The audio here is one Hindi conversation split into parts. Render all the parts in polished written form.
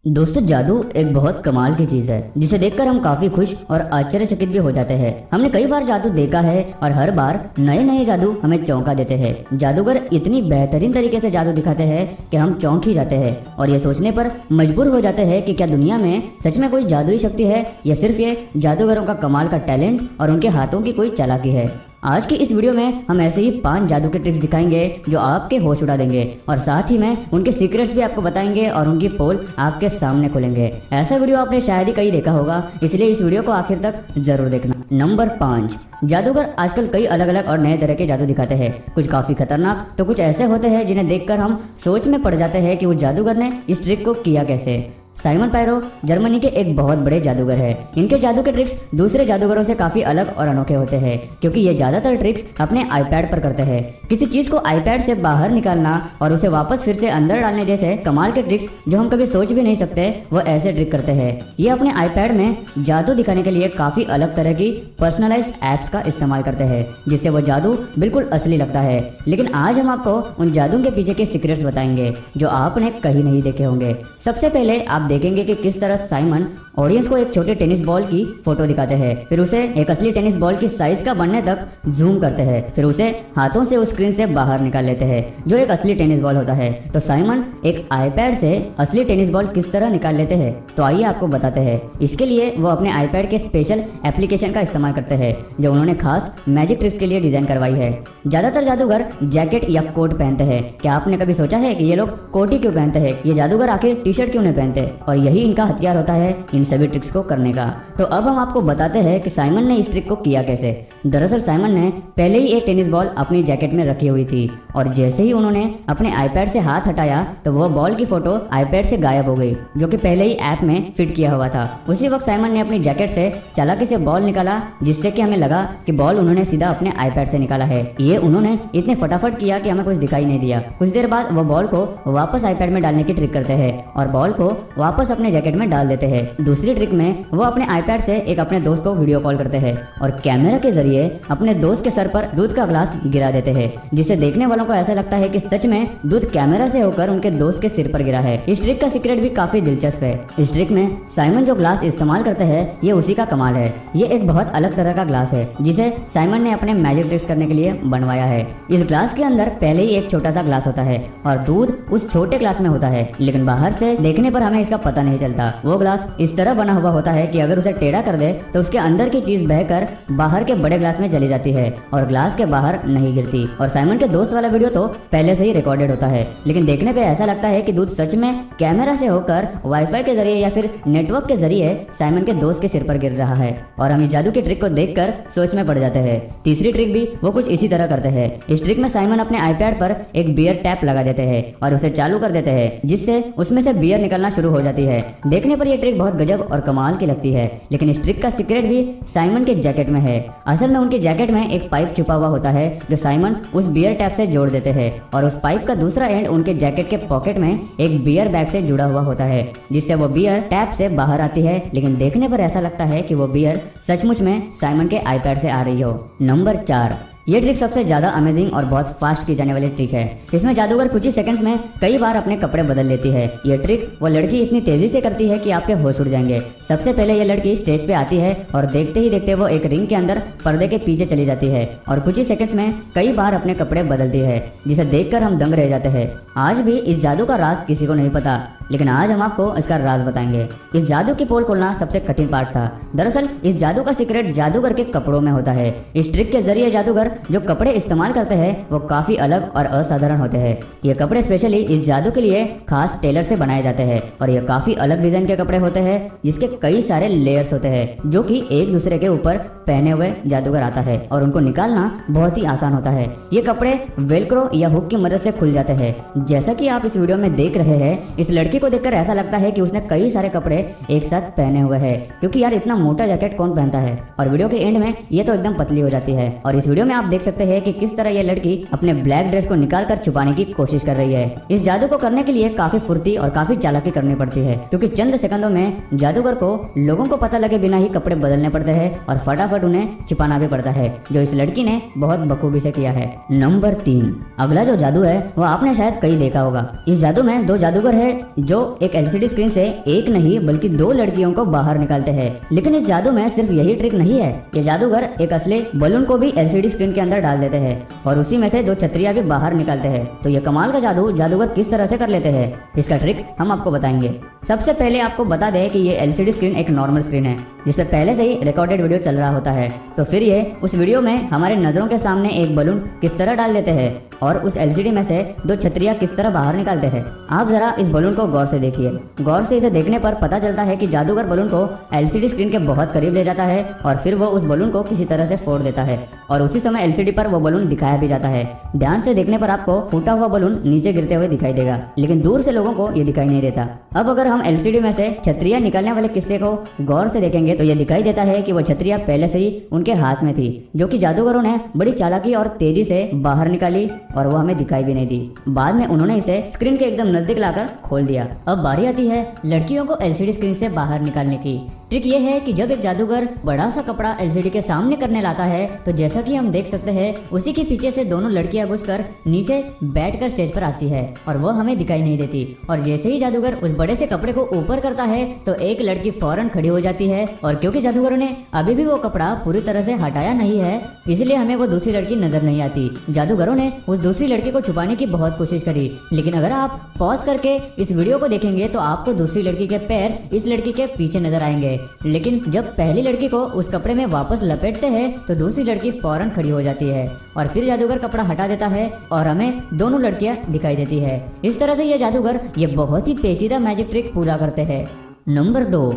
दोस्तों, जादू एक बहुत कमाल की चीज है जिसे देखकर हम काफी खुश और आश्चर्यचकित भी हो जाते हैं। हमने कई बार जादू देखा है और हर बार नए नए जादू हमें चौंका देते हैं। जादूगर इतनी बेहतरीन तरीके से जादू दिखाते हैं कि हम चौंक ही जाते हैं और ये सोचने पर मजबूर हो जाते हैं कि क्या दुनिया में सच में कोई जादुई शक्ति है या सिर्फ ये जादूगरों का कमाल का टैलेंट और उनके हाथों की कोई चालाकी है। आज की इस वीडियो में हम ऐसे ही 5 जादू के ट्रिक्स दिखाएंगे जो आपके होश उड़ा देंगे और साथ ही में उनके सीक्रेट्स भी आपको बताएंगे और उनकी पोल आपके सामने खोलेंगे। ऐसा वीडियो आपने शायद ही कहीं देखा होगा, इसलिए इस वीडियो को आखिर तक जरूर देखना। नंबर 5, जादूगर आजकल कई अलग अलग और नए तरह के जादू दिखाते हैं। कुछ काफी खतरनाक तो कुछ ऐसे होते हैं जिन्हें देखकर हम सोच में पड़ जाते हैं कि वो जादूगर ने इस ट्रिक को किया कैसे। साइमन पायरो जर्मनी के एक बहुत बड़े जादूगर है। इनके जादू के ट्रिक्स दूसरे जादूगरों से काफी अलग और अनोखे होते हैं क्योंकि ये ज्यादातर ट्रिक्स अपने आईपैड पर करते हैं। किसी चीज को आईपैड से बाहर निकालना और उसे वापस फिर से अंदर डालने जैसे कमाल के ट्रिक्स जो हम कभी सोच भी नहीं सकते, वो ऐसे ट्रिक करते हैं। ये अपने आईपैड में जादू दिखाने के लिए काफी अलग तरह की पर्सनलाइज्ड एप्स का इस्तेमाल करते हैं जिससे वो जादू बिल्कुल असली लगता है। लेकिन आज हम आपको उन जादू के पीछे के सीक्रेट्स बताएंगे जो आपने कहीं नहीं देखे होंगे। सबसे पहले आप देखेंगे कि किस तरह साइमन ऑडियंस को एक छोटे टेनिस बॉल की फोटो दिखाते हैं, फिर उसे एक असली टेनिस बॉल की साइज का बनने तक जूम करते हैं, फिर उसे हाथों से उस स्क्रीन से बाहर निकाल लेते हैं जो एक असली टेनिस बॉल होता है। तो साइमन एक आईपैड से असली टेनिस बॉल किस तरह निकाल लेते हैं, तो आइए आपको बताते हैं। इसके लिए वो अपने आईपैड के स्पेशल एप्लीकेशन का इस्तेमाल करते हैं जो उन्होंने खास मैजिक ट्रिक्स के लिए डिजाइन करवाई है। ज्यादातर जादूगर जैकेट या कोट पहनते हैं। क्या आपने कभी सोचा है कि ये लोग कोट ही क्यों पहनते हैं? ये जादूगर आखिर टी शर्ट क्यों नहीं पहनते? और यही इनका हथियार होता है इन सभी ट्रिक्स को करने का। तो अब हम आपको बताते हैं कि साइमन ने इस ट्रिक को किया कैसे। दरअसल साइमन ने पहले ही एक टेनिस बॉल अपनी जैकेट में रखी हुई थी और जैसे ही उन्होंने अपने आईपैड से हाथ हटाया तो वो बॉल की फोटो आईपैड से गायब हो गई जो कि पहले ही ऐप में फिट किया हुआ था। उसी वक्त साइमन ने अपनी जैकेट से चालाकी से बॉल निकाला जिससे कि हमें लगा कि बॉल उन्होंने सीधा अपने आईपैड से निकाला है। ये उन्होंने इतने फटाफट किया कि हमें कुछ दिखाई नहीं दिया। कुछ देर बाद वो बॉल को वापस आईपैड में डालने की ट्रिक करते हैं और बॉल को वापस अपने जैकेट में डाल देते हैं। दूसरी ट्रिक में वो अपने आईपैड से एक अपने दोस्त को वीडियो कॉल करते हैं और कैमरा के जरिए अपने दोस्त के सर पर दूध का ग्लास गिरा देते हैं जिससे देखने वालों को ऐसा लगता है कि सच में दूध कैमरा से होकर उनके दोस्त के सिर पर गिरा है। इस ट्रिक का सीक्रेट भी काफी दिलचस्प है। इस ट्रिक में साइमन जो ग्लास इस्तेमाल करते हैं ये उसी का कमाल है। ये एक बहुत अलग तरह का ग्लास है जिसे साइमन ने अपने मैजिक ट्रिक्स करने के लिए बनवाया है। इस ग्लास के अंदर पहले ही एक छोटा सा ग्लास होता है और दूध उस छोटे ग्लास में होता है, लेकिन बाहर से देखने पर हमें इसका पता नहीं चलता। वो ग्लास इस तरह बना हुआ होता है कि अगर उसे टेढ़ा कर दे तो उसके अंदर की चीज बहकर बाहर के बड़े ग्लास में चली जाती है और ग्लास के बाहर नहीं गिरती। और साइमन के दोस्त वाला वीडियो तो पहले से ही रिकॉर्डेड होता है, लेकिन देखने पे ऐसा लगता है कि दूध सच में कैमरा से होकर वाईफाई के जरिए या फिर नेटवर्क के जरिए साइमन के दोस्त के सिर पर गिर रहा है और हम इस जादू की ट्रिक को देखकर सोच में पड़ जाते हैं। तीसरी ट्रिक भी वो कुछ इसी तरह करते हैं। इस ट्रिक में साइमन अपने आईपैड पर एक बियर टैप लगा देते हैं और उसे चालू कर देते हैं जिससे उसमें से बियर निकलना शुरू हो जाती है। देखने पर यह ट्रिक बहुत गजब और कमाल की लगती है, लेकिन इस ट्रिक का सीक्रेट भी साइमन के जैकेट में है। असल में उनकी जैकेट में एक पाइप छुपा हुआ होता है जो साइमन उस बियर टैप से जोड़ देते हैं और उस पाइप का दूसरा एंड उनके जैकेट के पॉकेट में एक बियर बैग से जुड़ा हुआ होता है जिससे वो बियर टैप से बाहर आती है, लेकिन देखने पर ऐसा लगता है कि वो बियर सचमुच में साइमन के आईपैड से आ रही हो। नंबर 4, ये ट्रिक सबसे ज्यादा अमेजिंग और बहुत फास्ट की जाने वाली ट्रिक है। इसमें जादूगर कुछ ही सेकंड्स में कई बार अपने कपड़े बदल लेती है। ये ट्रिक वो लड़की इतनी तेजी से करती है कि आपके होश उड़ जाएंगे। सबसे पहले ये लड़की स्टेज पे आती है और देखते ही देखते वो एक रिंग के अंदर पर्दे के पीछे चली जाती है और कुछ ही सेकंड्स में कई बार अपने कपड़े बदलती है जिसे देखकर हम दंग रह जाते हैं। आज भी इस जादू का राज किसी को नहीं पता, लेकिन आज हम आपको इसका राज बताएंगे। इस जादू की पोल खोलना सबसे कठिन पार्ट था। दरअसल इस जादू का सीक्रेट जादूगर के कपड़ों में होता है। इस ट्रिक के जरिए जादूगर जो कपड़े इस्तेमाल करते हैं वो काफी अलग और असाधारण होते हैं। ये कपड़े स्पेशली इस जादू के लिए खास टेलर से बनाए जाते हैं और ये काफी अलग डिजाइन के कपड़े होते हैं जिसके कई सारे लेयर्स होते हैं जो कि एक दूसरे के ऊपर पहने हुए जादूगर आता है और उनको निकालना बहुत ही आसान होता है। ये कपड़े वेलक्रो या हुक की मदद से खुल जाते हैं। जैसा कि आप इस वीडियो में देख रहे हैं, इस लड़की को देखकर ऐसा लगता है कि उसने कई सारे कपड़े एक साथ पहने हुए हैं क्योंकि यार इतना मोटा जैकेट कौन पहनता है। और वीडियो के एंड में ये तो एकदम पतली हो जाती है और इस वीडियो में आप देख सकते हैं कि किस तरह ये लड़की अपने ब्लैक ड्रेस को निकालकर छुपाने की कोशिश कर रही है। इस जादू को करने के लिए काफी फुर्ती और काफी चालाकी करनी पड़ती है क्योंकि चंद सेकंडों में जादूगर को लोगों को पता लगे बिना ही कपड़े बदलने पड़ते हैं और फटाफट उन्हें छिपाना भी पड़ता है, जो इस लड़की ने बहुत बखूबी से किया है। नंबर 3, अगला जो जादू है वो आपने शायद कई देखा होगा। इस जादू में 2 जादूगर है जो एक एलसीडी स्क्रीन से एक नहीं बल्कि 2 लड़कियों को बाहर निकालते हैं। लेकिन इस जादू में सिर्फ यही ट्रिक नहीं है, ये जादूगर एक असली बलून को भी एलसीडी स्क्रीन के अंदर डाल देते हैं और उसी में से 2 छतरियां भी बाहर निकालते हैं। तो ये कमाल का जादू जादूगर किस तरह से कर लेते हैं, इसका ट्रिक हम आपको बताएंगे। सबसे पहले आपको बता दें कि ये एलसीडी स्क्रीन एक नॉर्मल स्क्रीन है जिसपे पहले से ही रिकॉर्डेड वीडियो चल रहा होता है। तो फिर ये उस वीडियो में हमारे नजरों के सामने एक बलून किस तरह डाल देते हैं और उस एलसीडी में से 2 छतरियां किस तरह बाहर निकालते हैं। आप जरा इस बलून को गौर से देखिए। गौर से इसे देखने पर पता चलता है कि जादूगर बलून को एलसीडी स्क्रीन के बहुत करीब ले जाता है और फिर वो उस बलून को किसी तरह से फोड़ देता है और उसी समय एलसीडी पर वो बलून दिखाया भी जाता है। ध्यान से देखने पर आपको फूटा हुआ बलून नीचे गिरते हुए दिखाई देगा, लेकिन दूर से लोगों को ये दिखाई नहीं देता। अब अगर हम एलसीडी में से छतरियां निकालने वाले किस्से को गौर से देखेंगे तो ये दिखाई देता है कि वो छतरियां पहले से ही उनके हाथ में थी, जो कि जादूगरों ने बड़ी चालाकी और तेजी से बाहर निकाली और वो हमें दिखाई भी नहीं दी। बाद में उन्होंने इसे स्क्रीन के एकदम नजदीक लाकर खोल दिया। अब बारी आती है लड़कियों को एलसीडी स्क्रीन से बाहर निकालने की। ट्रिक ये है कि जब एक जादूगर बड़ा सा कपड़ा एलसीडी के सामने करने लाता है तो जैसा कि हम देख सकते हैं उसी के पीछे से दोनों लड़कियां घुसकर नीचे बैठकर स्टेज पर आती है और वह हमें दिखाई नहीं देती। और जैसे ही जादूगर उस बड़े से कपड़े को ऊपर करता है तो एक लड़की फौरन खड़ी हो जाती है और क्योंकि जादूगरों ने अभी भी वो कपड़ा पूरी तरह से हटाया नहीं है इसलिए हमें वो दूसरी लड़की नजर नहीं आती। जादूगरों ने उस दूसरी लड़की को छुपाने की बहुत कोशिश करी, लेकिन अगर आप पॉज करके इस वीडियो को देखेंगे तो आपको दूसरी लड़की के पैर इस लड़की के पीछे नजर आएंगे। लेकिन जब पहली लड़की को उस कपड़े में वापस लपेटते हैं तो दूसरी लड़की फौरन खड़ी हो जाती है और फिर जादूगर कपड़ा हटा देता है और हमें दोनों लड़कियां दिखाई देती है। इस तरह से ये जादूगर ये बहुत ही पेचीदा मैजिक ट्रिक पूरा करते हैं। नंबर 2,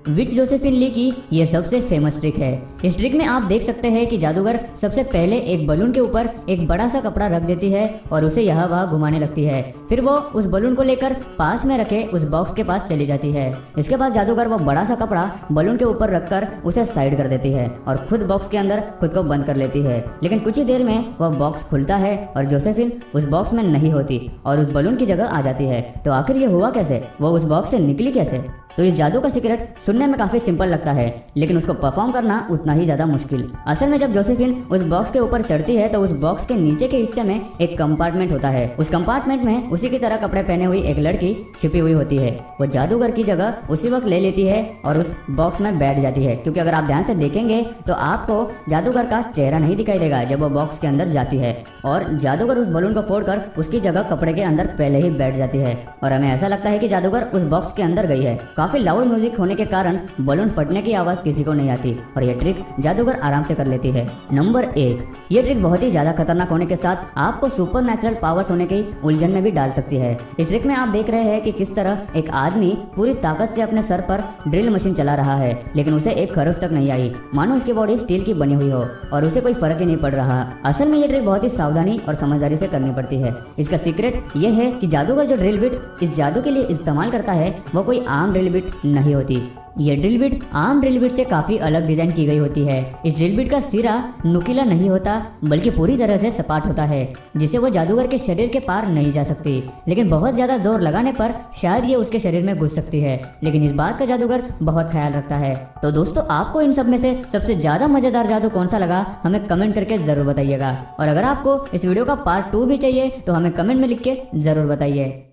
विच जोसेफिन ली की ये सबसे फेमस ट्रिक है। इस ट्रिक में आप देख सकते हैं कि जादूगर सबसे पहले एक बलून के ऊपर एक बड़ा सा कपड़ा रख देती है और उसे यहाँ वहाँ घुमाने लगती है। फिर वो उस बलून को लेकर पास में रखे उस बॉक्स के पास चली जाती है। इसके बाद जादूगर वो बड़ा सा कपड़ा बलून के ऊपर रखकर उसे साइड कर देती है और खुद बॉक्स के अंदर खुद को बंद कर लेती है। लेकिन कुछ ही देर में वह बॉक्स खुलता है और जोसेफिन उस बॉक्स में नहीं होती और उस बलून की जगह आ जाती है। तो आखिर ये हुआ कैसे, वो उस बॉक्स से निकली कैसे? तो इस जादू का सीक्रेट सुनने में काफी सिंपल लगता है लेकिन उसको परफॉर्म करना उतना ही ज्यादा मुश्किल। असल में जब जोसेफिन उस बॉक्स के ऊपर चढ़ती है तो उस बॉक्स के नीचे के हिस्से में एक कंपार्टमेंट होता है। उस कंपार्टमेंट में उसी की तरह कपड़े पहने हुई एक लड़की छिपी हुई होती है। वो जादूगर की जगह उसी वक्त ले लेती है और उस बॉक्स में बैठ जाती है, क्योंकि अगर आप ध्यान से देखेंगे तो आपको जादूगर का चेहरा नहीं दिखाई देगा जब वो बॉक्स के अंदर जाती है और जादूगर उस बलून को फोड़कर उसकी जगह कपड़े के अंदर पहले ही बैठ जाती है और हमें ऐसा लगता है कि जादूगर उस बॉक्स के अंदर गई है। काफी लाउड म्यूजिक होने के कारण बलून फटने की आवाज किसी को नहीं आती और ये ट्रिक जादूगर आराम से कर लेती है। नंबर 1, ये ट्रिक बहुत ही ज्यादा खतरनाक होने के साथ आपको सुपर नेचुरल पावर्स होने की उलझन में भी डाल सकती है। इस ट्रिक में आप देख रहे हैं कि किस तरह एक आदमी पूरी ताकत से अपने सर पर ड्रिल मशीन चला रहा है लेकिन उसे एक खरोच तक नहीं आई, मानो उसकी बॉडी स्टील की बनी हुई हो और उसे कोई फर्क ही नहीं पड़ रहा। असल में ये ट्रिक बहुत ही सावधानी और समझदारी से करनी पड़ती है। इसका सीक्रेट ये है कि जादूगर जो ड्रिल बिट इस जादू के लिए इस्तेमाल करता है वो कोई आम ड्रिल बिट नहीं होती। ये ड्रिल बिट आम ड्रिल बिट से काफी अलग डिजाइन की गई होती है। इस ड्रिल बिट का सिरा नुकीला नहीं होता बल्कि पूरी तरह से सपाट होता है जिसे वो जादूगर के शरीर के पार नहीं जा सकती, लेकिन बहुत ज्यादा जोर लगाने पर शायद ये उसके शरीर में घुस सकती है, लेकिन इस बात का जादूगर बहुत ख्याल रखता है। तो दोस्तों, आपको इन सब में से सबसे ज्यादा मजेदार जादू कौन सा लगा हमें कमेंट करके जरूर बताइएगा और अगर आपको इस वीडियो का पार्ट 2 भी चाहिए तो हमें कमेंट में लिख के जरूर बताइए।